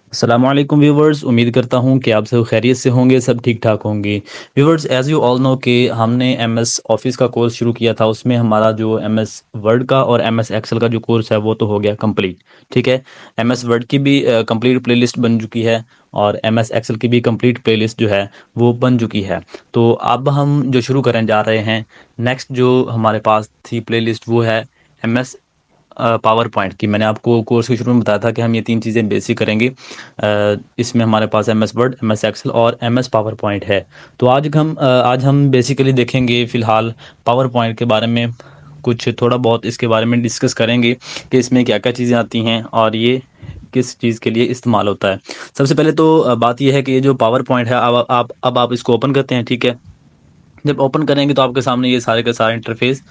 अस्सलामुअलैकुम व्यूवर्स, उम्मीद करता हूँ कि आप सब खैरियत से होंगे, सब ठीक ठाक होंगे। Viewers, as you all know कि हमने एमएस ऑफिस का कोर्स शुरू किया था। उसमें हमारा जो एमएस वर्ड का और एमएस एक्सेल का जो कोर्स है वो तो हो गया कंप्लीट। ठीक है, एमएस वर्ड की भी कंप्लीट प्लेलिस्ट बन चुकी है और एमएस एक्सेल की भी कंप्लीट प्लेलिस्ट जो है वो बन चुकी है। तो अब हम जो शुरू करने जा रहे हैं, नेक्स्ट जो हमारे पास थी प्लेलिस्ट वो है एमएस पावर पॉइंट की। मैंने आपको कोर्स के शुरू में बताया था कि हम ये तीन चीज़ें बेसिक करेंगे। इसमें हमारे पास M S Word, M S Excel और एम एस पावर पॉइंट है। तो आज हम बेसिकली देखेंगे फ़िलहाल पावर पॉइंट के बारे में, कुछ थोड़ा बहुत इसके बारे में डिस्कस करेंगे कि इसमें क्या क्या चीज़ें आती हैं और ये किस चीज़ के लिए इस्तेमाल होता है। सबसे पहले तो बात यह है कि ये जो पावर पॉइंट है, अब आप इसको ओपन करते हैं। ठीक है, जब ओपन करेंगे तो आपके सामने ये सारे का सारा इंटरफेस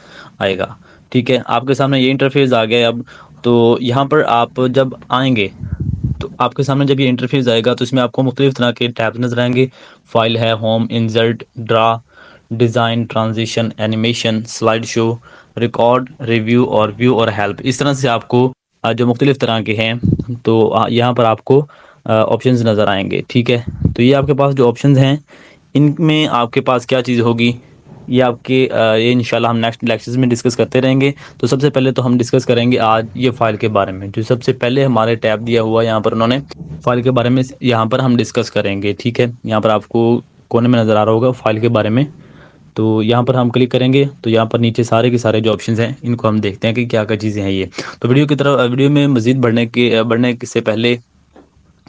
आएगा। ठीक है, आपके सामने ये इंटरफेस आ गया है अब। तो यहाँ पर आप जब आएंगे तो आपके सामने जब ये इंटरफेस आएगा तो इसमें आपको मुख्तलिफ तरह के टैब्स नजर आएंगे। फाइल है, home, insert, draw, design, transition, animation, slide show, record, review और व्यू और हेल्प। इस तरह से आपको जो मुख्तलिफ तरह के हैं तो यहाँ पर आपको ऑप्शंस नज़र आएंगे। ठीक है, तो ये आपके पास जो ऑप्शंस हैं इनमें आपके पास क्या चीज़ होगी, ये इंशाल्लाह हम नेक्स्ट लेक्चर्स में डिस्कस करते रहेंगे। तो सबसे पहले तो हम डिस्कस करेंगे आज ये फ़ाइल के बारे में। जो सबसे पहले हमारे टैब दिया हुआ यहाँ पर उन्होंने फ़ाइल के बारे में यहाँ पर हम डिस्कस करेंगे। ठीक है, यहाँ पर आपको कोने में नज़र आ रहा होगा फ़ाइल के बारे में। तो यहाँ पर हम क्लिक करेंगे तो यहाँ पर नीचे सारे के सारे जो ऑप्शंस हैं इनको हम देखते हैं कि क्या क्या चीज़ें हैं ये। तो वीडियो में मज़ीद बढ़ने से पहले,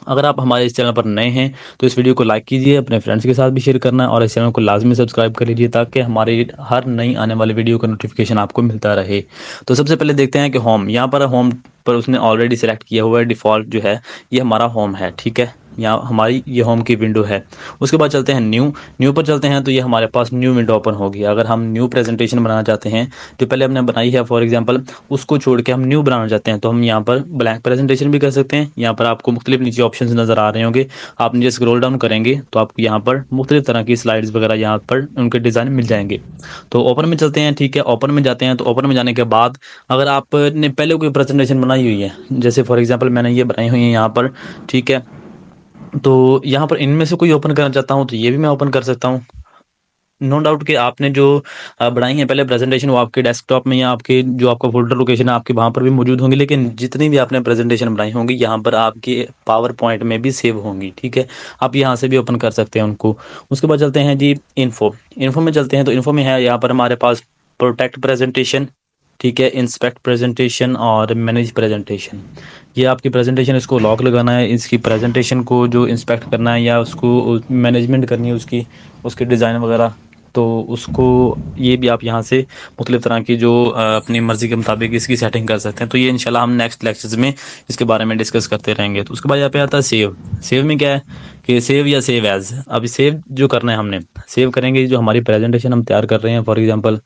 अगर आप हमारे इस चैनल पर नए हैं तो इस वीडियो को लाइक कीजिए, अपने फ्रेंड्स के साथ भी शेयर करना है और इस चैनल को लाजमी सब्सक्राइब कर लीजिए ताकि हमारे हर नई आने वाली वीडियो का नोटिफिकेशन आपको मिलता रहे। तो सबसे पहले देखते हैं कि होम, यहाँ पर होम पर उसने ऑलरेडी सेलेक्ट किया हुआ है। डिफ़ॉल्ट जो है ये हमारा होम है। ठीक है, यहाँ हमारी ये होम की विंडो है। उसके बाद चलते हैं न्यू। न्यू पर चलते हैं तो ये हमारे पास न्यू विंडो ओपन होगी। अगर हम न्यू प्रेजेंटेशन बनाना चाहते हैं, जो पहले हमने बनाई है फॉर एग्जांपल, उसको छोड़ के हम न्यू बनाना चाहते हैं तो हम यहाँ पर ब्लैंक प्रेजेंटेशन भी कर सकते हैं। यहाँ पर आपको मुख्तलिफ नीचे ऑप्शंस नज़र आ रहे होंगे। आप नीचे स्क्रॉल डाउन करेंगे तो आपको यहाँ पर मुख्तलिफ तरह की स्लाइड्स वगैरह यहाँ पर उनके डिज़ाइन मिल जाएंगे। तो ओपन में चलते हैं। ठीक है, ओपन में जाते हैं तो ओपन में जाने के बाद अगर आपने पहले कोई प्रेजेंटेशन बनाई हुई है, जैसे फॉर एग्जांपल मैंने ये बनाई हुई है यहाँ पर। ठीक है, तो यहाँ पर इनमें से कोई ओपन करना चाहता हूँ तो ये भी मैं ओपन कर सकता हूँ। नो डाउट कि आपने जो बनाई है पहले प्रेजेंटेशन वो आपके डेस्कटॉप में या आपके जो आपका फोल्डर लोकेशन है आपके वहाँ पर भी मौजूद होंगी, लेकिन जितनी भी आपने प्रेजेंटेशन बनाई होंगी यहाँ पर आपके पावर पॉइंट में भी सेव होंगी। ठीक है, आप यहाँ से भी ओपन कर सकते हैं उनको। उसके बाद चलते हैं जी इन्फो। इन्फो में चलते हैं तो इन्फो में है यहाँ पर हमारे पास प्रोटेक्ट प्रेजेंटेशन, ठीक है, इंस्पेक्ट प्रेजेंटेशन और मैनेज प्रेजेंटेशन। ये आपकी प्रेजेंटेशन, इसको लॉक लगाना है, इसकी प्रेजेंटेशन को जो इंस्पेक्ट करना है या उसको मैनेजमेंट करनी है उसकी, उसके डिज़ाइन वगैरह, तो उसको ये भी आप यहाँ से मुख्तलिफ तरह की जो अपनी मर्ज़ी के मुताबिक इसकी सेटिंग कर सकते हैं। तो ये इंशाल्लाह हम नेक्स्ट लेक्चर्स में इसके बारे में डिस्कस करते रहेंगे। तो उसके बाद यहाँ पे आता है सेव। सेव में क्या है कि सेव या सेव एज़, अभी सेव जो करना है हमने, सेव करेंगे जो हमारी प्रेजेंटेशन हम तैयार कर रहे हैं फॉर एग्जांपल,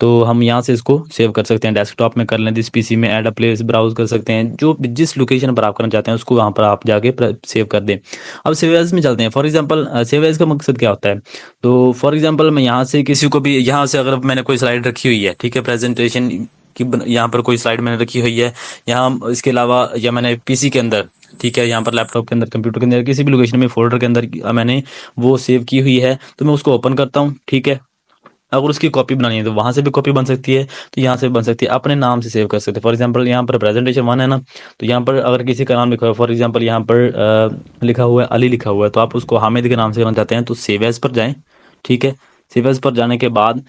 तो हम यहाँ से इसको सेव कर सकते हैं। डेस्कटॉप में कर लें, जिस पीसी में ऐड अ प्लेस ब्राउज कर सकते हैं, जो जिस लोकेशन पर आप करना चाहते हैं उसको वहाँ पर आप जाके सेव कर दें। अब सेव एज में चलते हैं। फॉर एग्जांपल सेव एज का मकसद क्या होता है, तो फॉर एग्जांपल मैं यहाँ से किसी को भी, यहाँ से अगर मैंने कोई स्लाइड रखी हुई है, ठीक है, प्रेजेंटेशन की यहाँ पर कोई स्लाइड मैंने रखी हुई है, यहाँ इसके अलावा या मैंने पीसी के अंदर, ठीक है, यहाँ पर लैपटॉप के अंदर, कंप्यूटर के अंदर, किसी भी लोकेशन में फोल्डर के अंदर मैंने वो सेव की हुई है, तो मैं उसको ओपन करता हूँ। ठीक है, अगर उसकी कॉपी बनानी है तो वहां से भी कॉपी बन सकती है, तो यहाँ से बन सकती है, अपने नाम से सेव कर सकते हैं। फॉर एग्जांपल यहाँ पर प्रेजेंटेशन वन है ना, तो यहाँ पर अगर किसी का नाम लिखा हुआ है, फॉर एग्जांपल यहाँ पर लिखा हुआ है अली लिखा हुआ है, तो आप उसको हामिद के नाम से करना चाहते हैं तो सेव एज पर जाएं। ठीक है, सेव एज पर जाने के बाद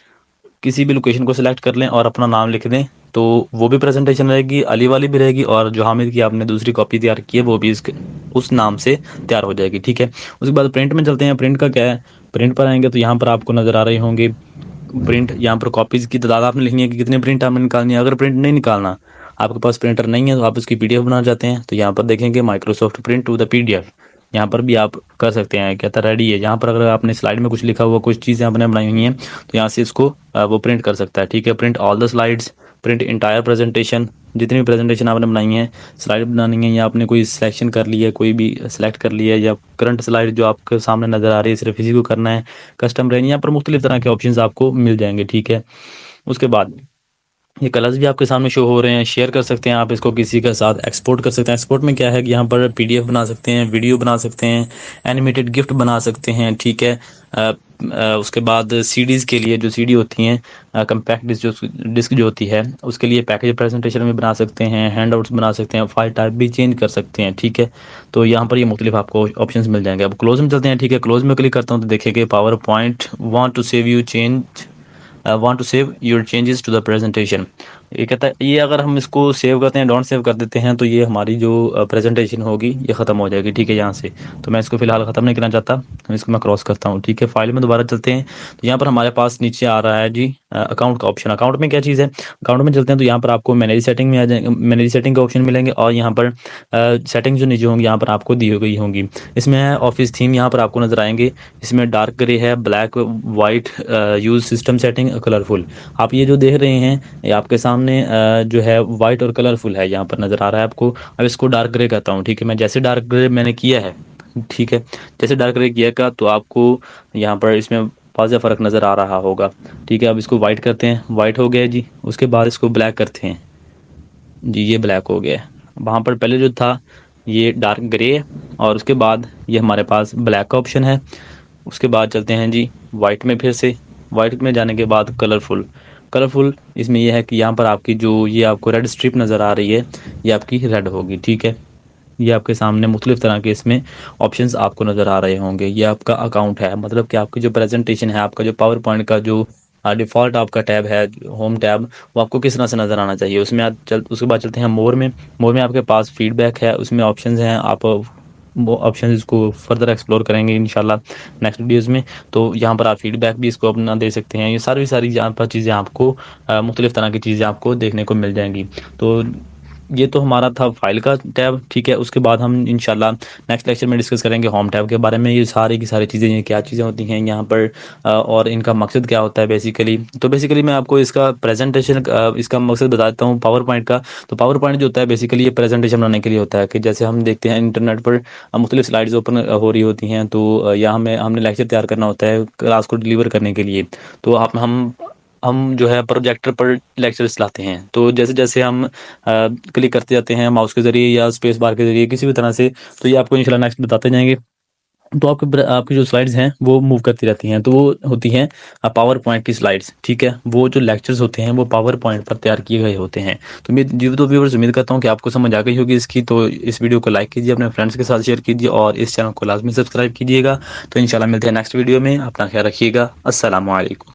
किसी भी लोकेशन को सिलेक्ट कर लें और अपना नाम लिख दें, तो वो भी प्रेजेंटेशन रहेगी, अली वाली भी रहेगी, और जो हामिद की आपने दूसरी कॉपी तैयार की है वो भी इसके उस नाम से तैयार हो जाएगी। ठीक है, उसके बाद प्रिंट में चलते हैं। प्रिंट का क्या है, प्रिंट पर आएंगे तो यहाँ पर आपको नज़र आ रहे होंगे प्रिंट, यहाँ पर कॉपीज़ की तादाद आपने लिखनी है कि कितने प्रिंट आपने निकालनी है। अगर प्रिंट नहीं निकालना, आपके पास प्रिंटर नहीं है, तो आप उसकी पीडीएफ बनाना चाहते हैं तो यहाँ पर देखेंगे Microsoft print to the PDF, यहाँ पर भी आप कर सकते हैं। कहता रेडी है, यहाँ पर अगर आपने स्लाइड में कुछ लिखा हुआ, कुछ चीज़ें आपने बनाई हुई हैं तो यहाँ से इसको वो प्रिंट कर सकता है। ठीक है, print all the slides, print entire presentation, जितनी भी प्रेजेंटेशन आपने बनाई है, स्लाइड बनानी है या आपने कोई सिलेक्शन कर ली है, कोई भी सेलेक्ट कर लिया है, या करंट स्लाइड जो आपके सामने नज़र आ रही है सिर्फ इसी को करना है, कस्टम रेंज, यहाँ पर मुख्तलिफ तरह के ऑप्शंस आपको मिल जाएंगे। ठीक है, उसके बाद ये कलर्स भी आपके सामने शो हो रहे हैं। शेयर कर सकते हैं आप इसको किसी के साथ, एक्सपोर्ट कर सकते हैं। एक्सपोर्ट में क्या है कि यहाँ पर पीडीएफ बना सकते हैं, वीडियो बना सकते हैं, एनिमेटेड गिफ्ट बना सकते हैं, ठीक है। उसके बाद सीडीज़ के लिए जो सीडी होती हैं, कम्पैक्ट डिस्क जो होती है, उसके लिए पैकेज प्रेजेंटेशन में बना सकते हैं, हैंड आउट्स बना सकते हैं, फाइल टाइप भी चेंज कर सकते हैं, ठीक है। तो यहाँ पर ये मुख्तलिफ आपको ऑप्शंस मिल जाएंगे। अब क्लोज में चलते हैं, ठीक है। क्लोज में क्लिक करता हूँ तो देखिए PowerPoint want to save you change want to save your changes to the presentation. ये कहता है, ये अगर हम इसको सेव करते हैं, डोंट सेव कर देते हैं, तो ये हमारी जो प्रेजेंटेशन होगी ये ख़त्म हो जाएगी, ठीक है, यहाँ से। तो मैं इसको फिलहाल ख़त्म नहीं करना चाहता, इसको मैं क्रॉस करता हूँ, ठीक है। फाइल में दोबारा चलते हैं तो यहाँ पर हमारे पास नीचे आ रहा है जी अकाउंट का ऑप्शन। अकाउंट में क्या चीज़ है, अकाउंट में चलते हैं तो यहाँ पर आपको मैनेज सेटिंग में आ जाएंगे, मैनेज सेटिंग का ऑप्शन मिलेंगे, और यहाँ पर सेटिंग जो नीचे होंगी यहाँ पर आपको दी गई होंगी। इसमें है ऑफिस थीम, यहाँ पर आपको नजर आएंगे। इसमें डार्क ग्रे है, black white, use system setting, colourful. आप ये जो देख रहे हैं ये आपके सामने जो है वाइट और कलरफुल है, यहाँ पर नज़र आ रहा है आपको। अब इसको डार्क ग्रे कहता हूँ, ठीक है। मैं जैसे डार्क ग्रे मैंने किया है, ठीक है, जैसे डार्क ग्रे किया का तो आपको यहाँ पर इसमें वाज़ह फ़र्क नज़र आ रहा होगा, ठीक है। अब इसको वाइट करते हैं, वाइट हो गया जी। उसके बाद इसको ब्लैक करते हैं जी, ये ब्लैक हो गया है। वहाँ पर पहले जो था ये डार्क ग्रे है, और उसके बाद ये हमारे पास ब्लैक का ऑप्शन है। उसके बाद चलते हैं जी वाइट में, फिर से वाइट में जाने के बाद कलरफुल। कलरफुल इसमें यह है कि यहाँ पर आपकी जो ये आपको रेड स्ट्रिप नज़र आ रही है, ये आपकी रेड होगी, ठीक है। ये आपके सामने मुख्तलिफ तरह के इसमें ऑप्शंस आपको नज़र आ रहे होंगे। ये आपका अकाउंट है, मतलब कि आपकी जो प्रेजेंटेशन है, आपका जो पावर पॉइंट का जो डिफ़ॉल्ट आपका टैब है, होम टैब, वो आपको किस तरह से नज़र आना चाहिए। उसमें आप उसके बाद चलते हैं मोर में। मोर में आपके पास फीडबैक है, उसमें ऑप्शंस हैं। आप वो ऑप्शन इसको फर्दर एक्सप्लोर करेंगे इंशाल्लाह नेक्स्ट वीडियोज़ में। तो यहाँ पर आप फीडबैक भी इसको अपना दे सकते हैं। ये सारी यहाँ पर चीज़ें आपको मुख्तलिफ तरह की चीज़ें आपको देखने को मिल जाएंगी। तो ये तो हमारा था फाइल का टैब, ठीक है। उसके बाद हम इंशाल्लाह नेक्स्ट लेक्चर में डिस्कस करेंगे होम टैब के बारे में। ये सारी की सारी चीज़ें, ये क्या चीज़ें होती हैं यहाँ पर, और इनका मकसद क्या होता है बेसिकली। तो बेसिकली मैं आपको इसका प्रेजेंटेशन, इसका मकसद बताता हूँ पावर पॉइंट का। तो पावर पॉइंट जो होता है बेसिकली ये प्रेजेंटेशन बनाने के लिए होता है, कि जैसे हम देखते हैं इंटरनेट पर मुख्तलिफ स्लाइड्स ओपन हो रही होती हैं, तो यहाँ में हमने लेक्चर तैयार करना होता है क्लास को डिलीवर करने के लिए। तो हम जो है प्रोजेक्टर पर लेक्चर चलाते हैं। तो जैसे जैसे हम क्लिक करते जाते हैं माउस के ज़रिए या स्पेस बार के ज़रिए किसी भी तरह से, तो ये आपको इंशाल्लाह नेक्स्ट बताते जाएंगे। तो आपकी जो स्लाइड्स हैं वो मूव करती रहती हैं, तो वो होती हैं पावर पॉइंट की स्लाइड्स, ठीक है। वो जो लेक्चर्स होते हैं वो पावर पॉइंट पर तैयार किए गए होते हैं। तो मैं जी तो व्यूअर्स उम्मीद करता हूँ कि आपको समझ आ गई होगी इसकी। तो इस वीडियो को लाइक कीजिए, अपने फ्रेंड्स के साथ शेयर कीजिए, और इस चैनल को लाजमी सब्सक्राइब कीजिएगा। तो इंशाल्लाह मिलते हैं नेक्स्ट वीडियो में। अपना ख्याल रखिएगा। अस्सलामु अलैकुम।